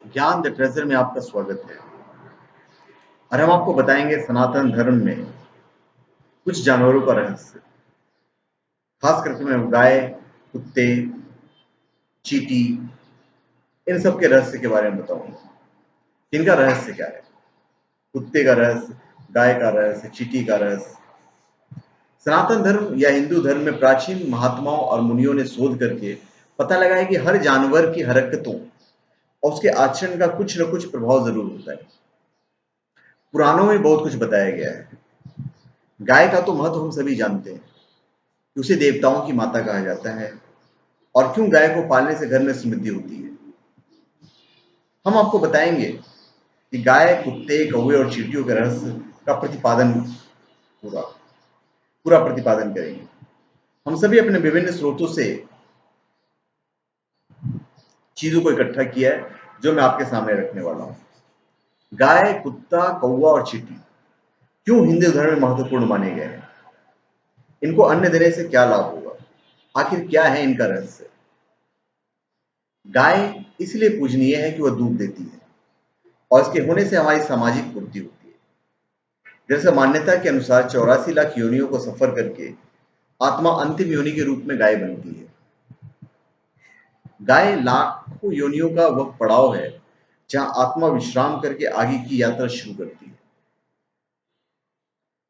ज्ञान the treasure में आपका स्वागत है। और हम आपको बताएंगे सनातन धर्म में कुछ जानवरों का रहस्य। खास करके मैं गाय, कुत्ते, चींटी, इन सब के रहस्य के बारे में बताऊंगा। इनका रहस्य क्या है? कुत्ते का रहस्य, गाय का रहस्य, चींटी का रहस्य। सनातन धर्म या हिंदू धर्म में प्राचीन महात्माओं और मुनियों ने शोध करके पता लगा है कि हर जानवर की हरकतों और उसके आचरण का कुछ न कुछ प्रभाव जरूर होता है। पुराणों में बहुत कुछ बताया गया है। गाय का तो महत्व हम सभी जानते हैं कि उसे देवताओं की माता कहा जाता है। और क्यों गाय को पालने से घर में समृद्धि होती है, हम आपको बताएंगे कि गाय, कुत्ते, कौवे और चींटियों के रहस्य का प्रतिपादन पूरा पूरा प्रतिपादन करेंगे। हम सभी अपने विभिन्न स्रोतों से चीजों को इकट्ठा किया है, जो मैं आपके सामने रखने वाला हूं। गाय, कुत्ता, कौवा और चींटी क्यों हिंदू धर्म में महत्वपूर्ण माने गए हैं? इनको अन्न देने से क्या लाभ होगा? आखिर क्या है इनका रहस्य? गाय इसलिए पूजनीय है कि वह दूध देती है और इसके होने से हमारी सामाजिक पूर्ति होती है। जैसे मान्यता के अनुसार 84 लाख योनियों को सफर करके आत्मा अंतिम योनि के रूप में गाय बनती है। गाय लाखों योनियों का वह पड़ाव है जहां आत्मा विश्राम करके आगे की यात्रा शुरू करती है।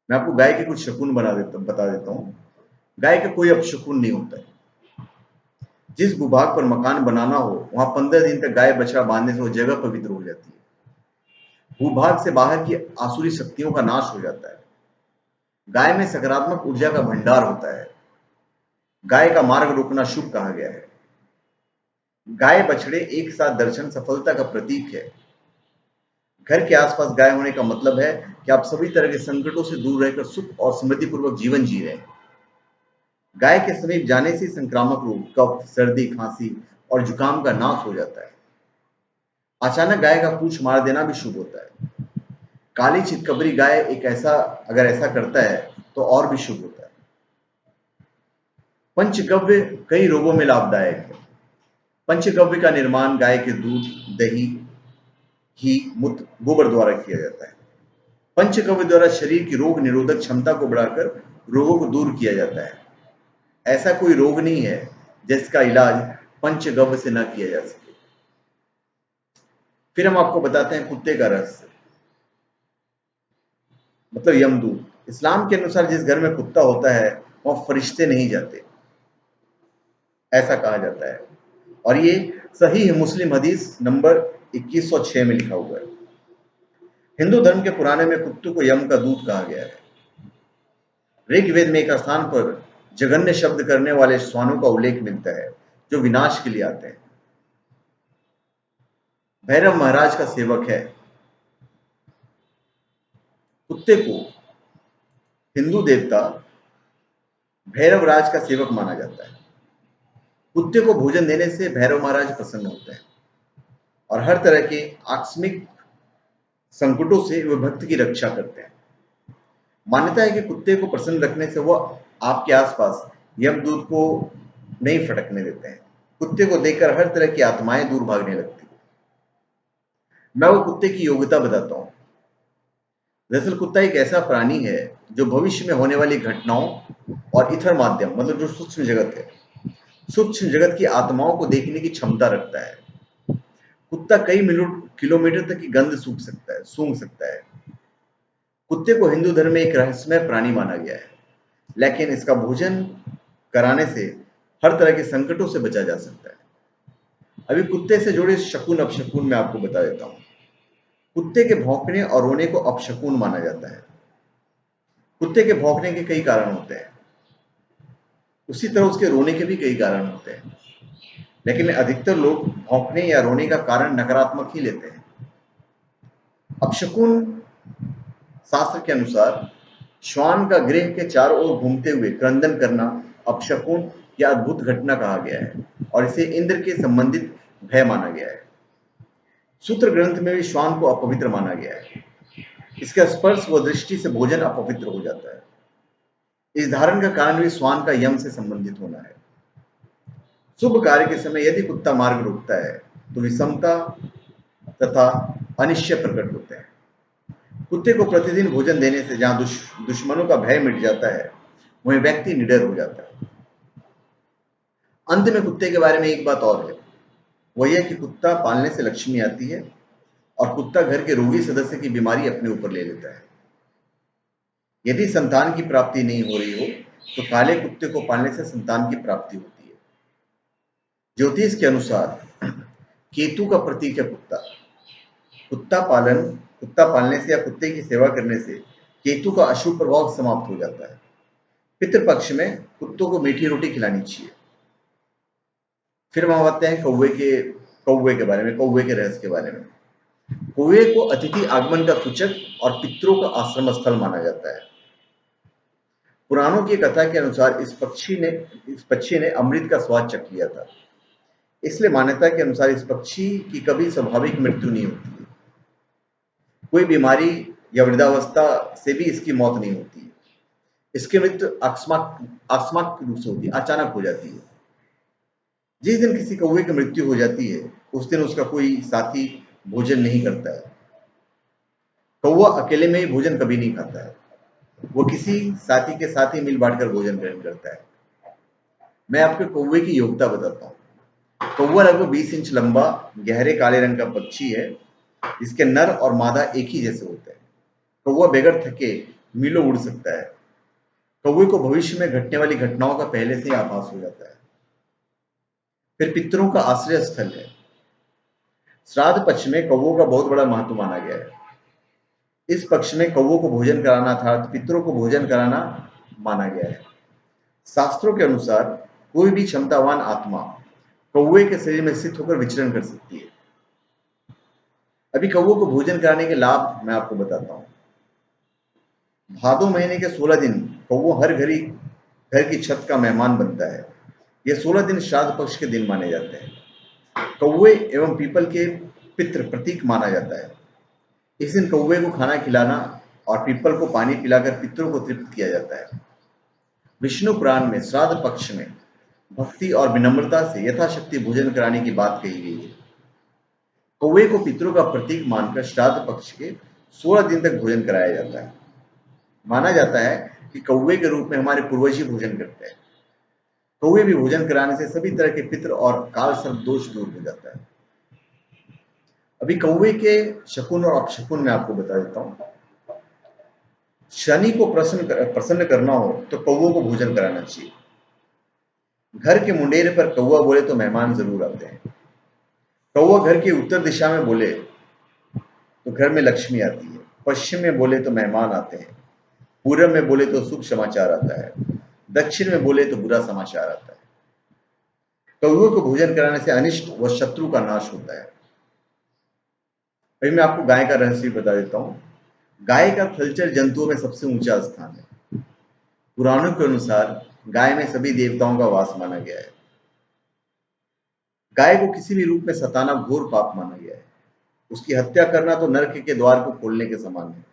मैं आपको गाय के कुछ शकुन बता देता हूं। गाय का कोई अपशकुन नहीं होता है। जिस भूभाग पर मकान बनाना हो वहां 15 दिन तक गाय बछड़ा बांधने से वो जगह पवित्र हो जाती है। भूभाग से बाहर की आसुरी शक्तियों का नाश हो जाता है। गाय में सकारात्मक ऊर्जा का भंडार होता है। गाय का मार्ग रोकना शुभ कहा गया है। गाय बछड़े एक साथ दर्शन सफलता का प्रतीक है। घर के आसपास गाय होने का मतलब है कि आप सभी तरह के संकटों से दूर रहकर सुख और समृद्धि पूर्वक जीवन जी रहे हैं। गाय के समीप जाने से संक्रामक रोग, कफ, सर्दी, खांसी और जुकाम का नाश हो जाता है। अचानक गाय का पूंछ मार देना भी शुभ होता है। काली चितकबरी गाय अगर ऐसा करता है तो और भी शुभ होता है। पंचगव्य कई रोगों में लाभदायक है। पंचगव्य का निर्माण गाय के दूध, दही, घी, मूत्र, गोबर द्वारा किया जाता है। पंचगव्य द्वारा शरीर की रोग निरोधक क्षमता को बढ़ाकर रोगों को दूर किया जाता है। ऐसा कोई रोग नहीं है जिसका इलाज पंचगव्य से न किया जा सके। फिर हम आपको बताते हैं कुत्ते का रहस्य, मतलब यमदूत। इस्लाम के अनुसार जिस घर में कुत्ता होता है वहां फरिश्ते नहीं जाते, ऐसा कहा जाता है। और ये सही मुस्लिम हदीस नंबर 2106 में लिखा हुआ है। हिंदू धर्म के पुराने में कुत्ते को यम का दूत कहा गया है। ऋग्वेद में एक स्थान पर जघन्य शब्द करने वाले श्वानों का उल्लेख मिलता है जो विनाश के लिए आते हैं। भैरव महाराज का सेवक है। कुत्ते को हिंदू देवता भैरव राज का सेवक माना जाता है। कुत्ते को भोजन देने से भैरव महाराज प्रसन्न होते हैं और हर तरह के आकस्मिक संकटों से वे भक्त की रक्षा करते हैं। मान्यता है कि कुत्ते को प्रसन्न रखने से वह आपके आसपास यमदूत को नहीं फटकने देते हैं। कुत्ते को देखकर हर तरह की आत्माएं दूर भागने लगती है। मैं वो कुत्ते की योग्यता बताता हूँ। दरअसल कुत्ता एक ऐसा प्राणी है जो भविष्य में होने वाली घटनाओं और इथर माध्यम, मतलब जो सूक्ष्म जगत है, सूक्ष्म जगत की आत्माओं को देखने की क्षमता रखता है। कुत्ता कई किलोमीटर तक की गंध सूंघ सकता है। कुत्ते को हिंदू धर्म में एक रहस्यमय प्राणी माना गया है, लेकिन इसका भोजन कराने से हर तरह के संकटों से बचा जा सकता है। अभी कुत्ते से जुड़े शकुन अपशकुन मैं आपको बता देता हूँ। कुत्ते के भौंकने और रोने को अपशकुन माना जाता है। कुत्ते के भौंकने के कई कारण होते हैं, उसी तरह उसके रोने के भी कई कारण होते हैं, लेकिन अधिकतर लोग भौंकने या रोने का कारण नकारात्मक ही लेते हैं। अपशकुन शास्त्र के अनुसार श्वान का गृह के चारों ओर घूमते हुए क्रंदन करना अपशकुन या अद्भुत घटना कहा गया है और इसे इंद्र के संबंधित भय माना गया है। सूत्र ग्रंथ में भी श्वान को अपवित्र माना गया है। इसका स्पर्श व दृष्टि से भोजन अपवित्र हो जाता है। इस धारण का कारण भी श्वान का यम से संबंधित होना है। शुभ कार्य के समय यदि कुत्ता मार्ग रोकता है तो विषमता तथा अनिश्चय प्रकट होते हैं। कुत्ते को प्रतिदिन भोजन देने से जहां दुश्मनों का भय मिट जाता है, वहीं व्यक्ति निडर हो जाता है। अंत में कुत्ते के बारे में एक बात और है, वह यह कि कुत्ता पालने से लक्ष्मी आती है और कुत्ता घर के रोगी सदस्य की बीमारी अपने ऊपर ले लेता है। यदि संतान की प्राप्ति नहीं हो रही हो तो काले कुत्ते को पालने से संतान की प्राप्ति होती है। ज्योतिष के अनुसार केतु का प्रतीक है कुत्ता। कुत्ता पालने से या कुत्ते की सेवा करने से केतु का अशुभ प्रभाव समाप्त हो जाता है। पितृपक्ष में कुत्तों को मीठी रोटी खिलानी चाहिए। फिर हम आते हैं कौवे के बारे में, कौवे के रहस्य के बारे में। कौवे को अतिथि आगमन का सूचक और पितरों का आश्रम स्थल माना जाता है। पुराणों की कथा के अनुसार इस पक्षी ने अमृत का स्वाद चख लिया था। इसलिए मान्यता के अनुसार इस पक्षी की कभी स्वाभाविक मृत्यु नहीं होती है। कोई बीमारी या वृद्धावस्था से भी इसकी मौत नहीं होती है। इसकी मृत्यु अकस्मात रूप से होती है, अचानक हो जाती है। जिस दिन किसी कौवे की मृत्यु हो जाती है, उस दिन उसका कोई साथी भोजन नहीं करता है। कौवा अकेले में ही भोजन कभी नहीं खाता है, वो किसी साथी के साथ ही मिल बांटकर भोजन ग्रहण करता है। मैं आपको कौवे की योग्यता बताता हूँ। कौवा लगभग 20 इंच लंबा, गहरे काले रंग का पक्षी है, जिसके नर और मादा एक ही जैसे होते हैं। कौवा बगैर थके मीलों उड़ सकता है। कौवे को भविष्य में घटने वाली घटनाओं का पहले से ही आभास हो जाता है। फिर पितरों का आश्रय स्थल है। श्राद्ध पक्ष में कौवों का बहुत बड़ा महत्व माना गया है। इस पक्ष में कौवों को भोजन कराना अर्थात पितरों को भोजन कराना माना गया है। शास्त्रों के अनुसार कोई भी क्षमतावान आत्मा कौवे के शरीर में स्थित होकर विचरण कर सकती है। अभी कौवों को भोजन कराने के लाभ मैं आपको बताता हूँ। भादो महीने के 16 दिन कौवा हर घड़ी घर की छत का मेहमान बनता है। ये 16 दिन श्राद्ध पक्ष के दिन माने जाते हैं। कौवे एवं पीपल के पितृ प्रतीक माना जाता है। इस दिन कौवे को खाना खिलाना और पीपल को पानी पिलाकर पितरों को तृप्त किया जाता है। विष्णु पुराण में श्राद्ध पक्ष में भक्ति और विनम्रता से यथाशक्ति भोजन कराने की बात कही गई है। कौवे को पितरों का प्रतीक मानकर श्राद्ध पक्ष के 16 दिन तक भोजन कराया जाता है। माना जाता है कि कौवे के रूप में हमारे पूर्वज ही भोजन करते हैं। कौवे भी भोजन कराने से सभी तरह के पितृ और काल सर्प दोष दूर हो जाता है। अभी कौवे के शकुन और अपशकुन मैं आपको बता देता हूँ। शनि को प्रसन्न करना हो तो कौवों को भोजन कराना चाहिए। घर के मुंडेरे पर कौवा बोले तो मेहमान जरूर आते हैं। कौवा घर की उत्तर दिशा में बोले तो घर में लक्ष्मी आती है। पश्चिम में बोले तो मेहमान आते हैं। पूर्व में बोले तो शुभ समाचार आता है। दक्षिण में बोले तो बुरा समाचार आता है। कौवे को भोजन कराने से अनिष्ट व शत्रु का नाश होता है। अभी मैं आपको गाय का रहस्य बता देता हूँ। गाय का थलचर जंतुओं में सबसे ऊंचा स्थान है। पुराणों के अनुसार गाय में सभी देवताओं का वास माना गया है। गाय को किसी भी रूप में सताना घोर पाप माना गया है। उसकी हत्या करना तो नरक के द्वार को खोलने के समान है,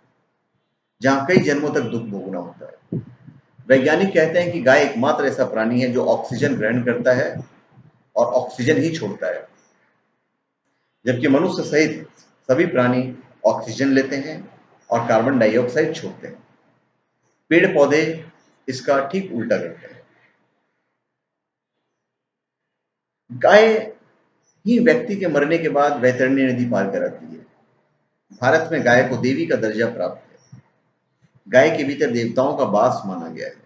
जहां कई जन्मों तक दुख भोगना होता है। वैज्ञानिक कहते हैं कि गाय एकमात्र ऐसा प्राणी है जो ऑक्सीजन ग्रहण करता है और ऑक्सीजन ही छोड़ता है, जबकि मनुष्य सहित सभी प्राणी ऑक्सीजन लेते हैं और कार्बन डाइऑक्साइड छोड़ते हैं। पेड़ पौधे इसका ठीक उल्टा करते हैं। गाय ही व्यक्ति के मरने के बाद वैतरणी नदी पार कराती है। भारत में गाय को देवी का दर्जा प्राप्त है। गाय के भीतर देवताओं का वास माना गया है।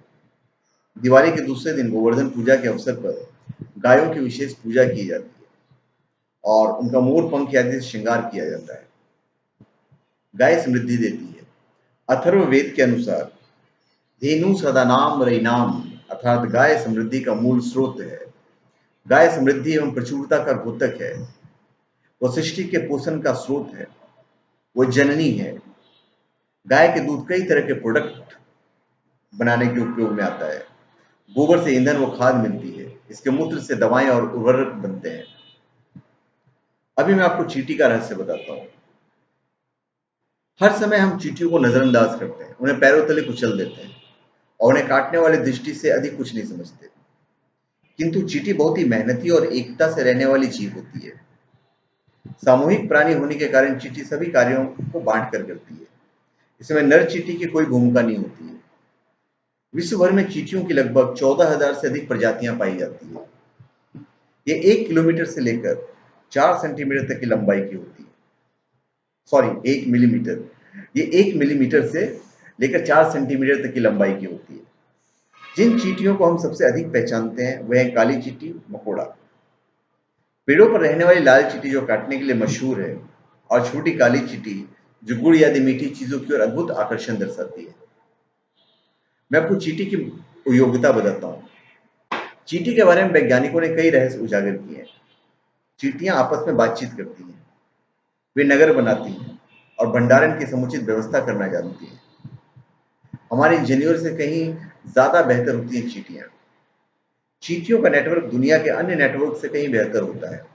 दिवाली के दूसरे दिन गोवर्धन पूजा के अवसर पर गायों की विशेष पूजा की जाती है और उनका मोर पंख आदि से श्रृंगार किया जाता है। गाय समृद्धि देती है। अथर्ववेद के अनुसार धेनु सदानाम रैनाम अर्थात गाय समृद्धि का मूल स्रोत है। गाय समृद्धि एवं प्रचुरता का घोतक है। वह सृष्टि के पोषण का स्रोत है। वह जननी है। गाय के दूध कई तरह के प्रोडक्ट बनाने के उपयोग में आता है। गोबर से ईंधन व खाद मिलती है। इसके मूत्र से दवाएं और उर्वरक बनते हैं। अभी मैं आपको चींटी का रहस्य बताता हूँ। हर समय हम चींटियों को नजरअंदाज करते हैं, उन्हें पैरों तले कुचल देते हैं और उन्हें काटने वाली दृष्टि से अधिक कुछ नहीं समझते। किंतु चींटी बहुत ही मेहनती और एकता से रहने वाली जीव होती है। सामूहिक प्राणी होने के कारण चींटी सभी कार्यों को बांट कर करती है। इसमें नर चींटी की कोई भूमिका नहीं होती है। विश्व भर में चींटियों की लगभग 14,000 से अधिक प्रजातियां पाई जाती है। ये 1 किलोमीटर से लेकर 4 सेंटीमीटर तक की लंबाई की होती है। Sorry, 1 millimetre. ये 1 मिलीमीटर से लेकर 4 सेंटीमीटर तक की लंबाई की होती है। जिन चींटियों को हम सबसे अधिक पहचानते हैं वह है काली चींटी, मकोड़ा। पेड़ों पर रहने वाली लाल चींटी जो काटने के लिए मशहूर है, और छोटी काली चींटी जो गुड़ आदि मीठी चीजों की ओर अद्भुत आकर्षण दर्शाती है। मैं आपको चींटी की योग्यता बताता हूँ। चींटी के बारे में वैज्ञानिकों ने कई रहस्य उजागर किए हैं। चींटियां आपस में बातचीत करती हैं, वे नगर बनाती हैं और भंडारण की समुचित व्यवस्था करना जानती हैं। हमारे इंजीनियर से कहीं ज्यादा बेहतर होती हैं चींटियां। चींटियों का नेटवर्क दुनिया के अन्य नेटवर्क से कहीं बेहतर होता है।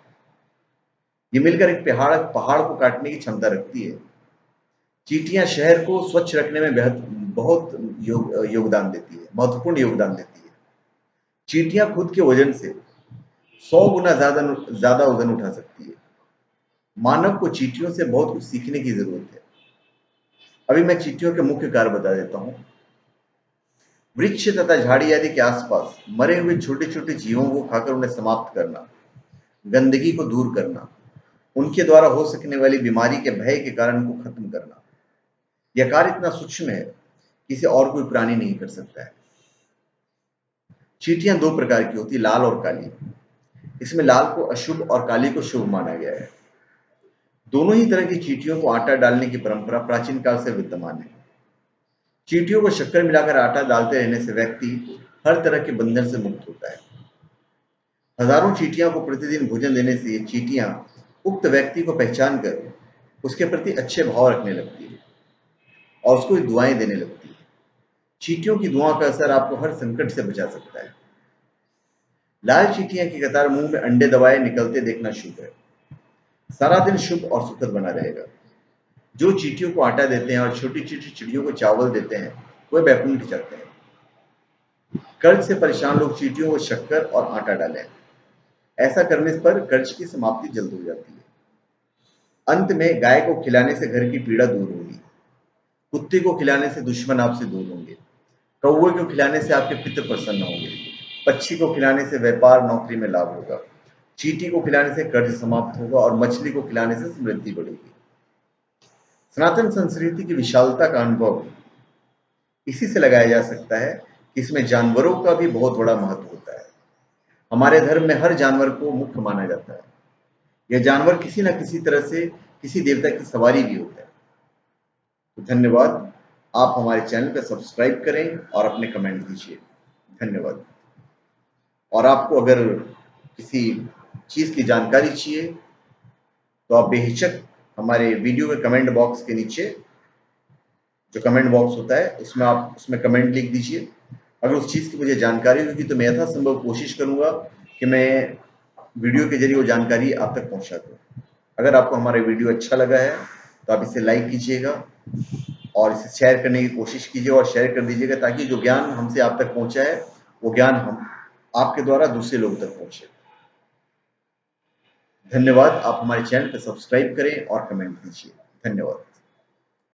ये मिलकर एक पहाड़ को काटने की क्षमता रखती है। चींटियां शहर को स्वच्छ रखने में बहुत योगदान देती है, महत्वपूर्ण योगदान देती है। चींटियां खुद के वजन से 100 गुना ज्यादा वजन उठा सकती है। मानव को चींटियों से बहुत कुछ सीखने की जरूरत है। अभी मैं चींटियों के मुख्य कार्य बता देता हूँ। वृक्ष तथा झाड़ी आदि के आसपास मरे हुए छोटे छोटे जीवों को खाकर उन्हें समाप्त करना, गंदगी को दूर करना, उनके द्वारा हो सकने वाली बीमारी के भय के कारण को खत्म करना। यह कार्य इतना सूक्ष्म है कि इसे और कोई प्राणी नहीं कर सकता है। चींटियां 2 प्रकार की होती है, लाल और काली। इसमें लाल को अशुभ और काली को शुभ माना गया है। दोनों ही तरह की चींटियों को आटा डालने की परंपरा प्राचीन काल से विद्यमान है। चींटियों को शक्कर मिलाकर आटा डालते रहने से व्यक्ति हर तरह के बंधन से मुक्त होता है। हजारों चींटियों को प्रतिदिन भोजन देने से ये चींटियां उक्त व्यक्ति को पहचान कर उसके प्रति अच्छे भाव रखने लगती है और उसको दुआएं देने लगती है। चींटियों की दुआ का असर आपको हर संकट से बचा सकता है। लाल चींटियां की कतार मुंह में अंडे दबाए निकलते देखना शुभ है। सारा दिन शुभ और सुखद बना रहेगा। जो चींटियों को आटा देते हैं और छोटी छोटी चिड़ियों को चावल देते हैं वह बैकुंठ जाते हैं। कर्ज से परेशान लोग चींटियों को शक्कर और आटा डालें। ऐसा करने पर कर्ज की समाप्ति जल्द हो जाती है। अंत में गाय को खिलाने से घर की पीड़ा दूर होगी। कुत्ते को खिलाने से दुश्मन आपसे दूर होंगे। कौवे को खिलाने से आपके पितृ प्रसन्न होंगे। पक्षी को खिलाने से व्यापार नौकरी में लाभ होगा। चींटी को खिलाने से कर्ज समाप्त होगा और मछली को खिलाने से समृद्धि बढ़ेगी। सनातन संस्कृति की विशालता का अनुभव इसी से लगाया जा सकता है कि इसमें जानवरों का भी बहुत बड़ा महत्व होता है। हमारे धर्म में हर जानवर को मुख्य माना जाता है। यह जानवर किसी न किसी तरह से किसी देवता की सवारी भी होता है। तो धन्यवाद। आप हमारे चैनल पर सब्सक्राइब करें और अपने कमेंट दीजिए। धन्यवाद। और आपको अगर किसी चीज की जानकारी चाहिए तो आप बेहिचक हमारे वीडियो के कमेंट बॉक्स के नीचे जो कमेंट बॉक्स होता है उसमें आप उसमें कमेंट लिख दीजिए। अगर उस चीज़ की मुझे जानकारी होगी तो मैं यथासंभव कोशिश करूंगा कि मैं वीडियो के जरिए वो जानकारी आप तक पहुंचा दूं। अगर आपको हमारा वीडियो अच्छा लगा है तो आप इसे लाइक कीजिएगा और इसे शेयर करने की कोशिश कीजिए और शेयर कर दीजिएगा ताकि जो ज्ञान हमसे आप तक पहुंचा है वो ज्ञान हम आपके द्वारा दूसरे लोगों तक पहुंचे। धन्यवाद। आप हमारे चैनल पर सब्सक्राइब करें और कमेंट दीजिए। धन्यवाद।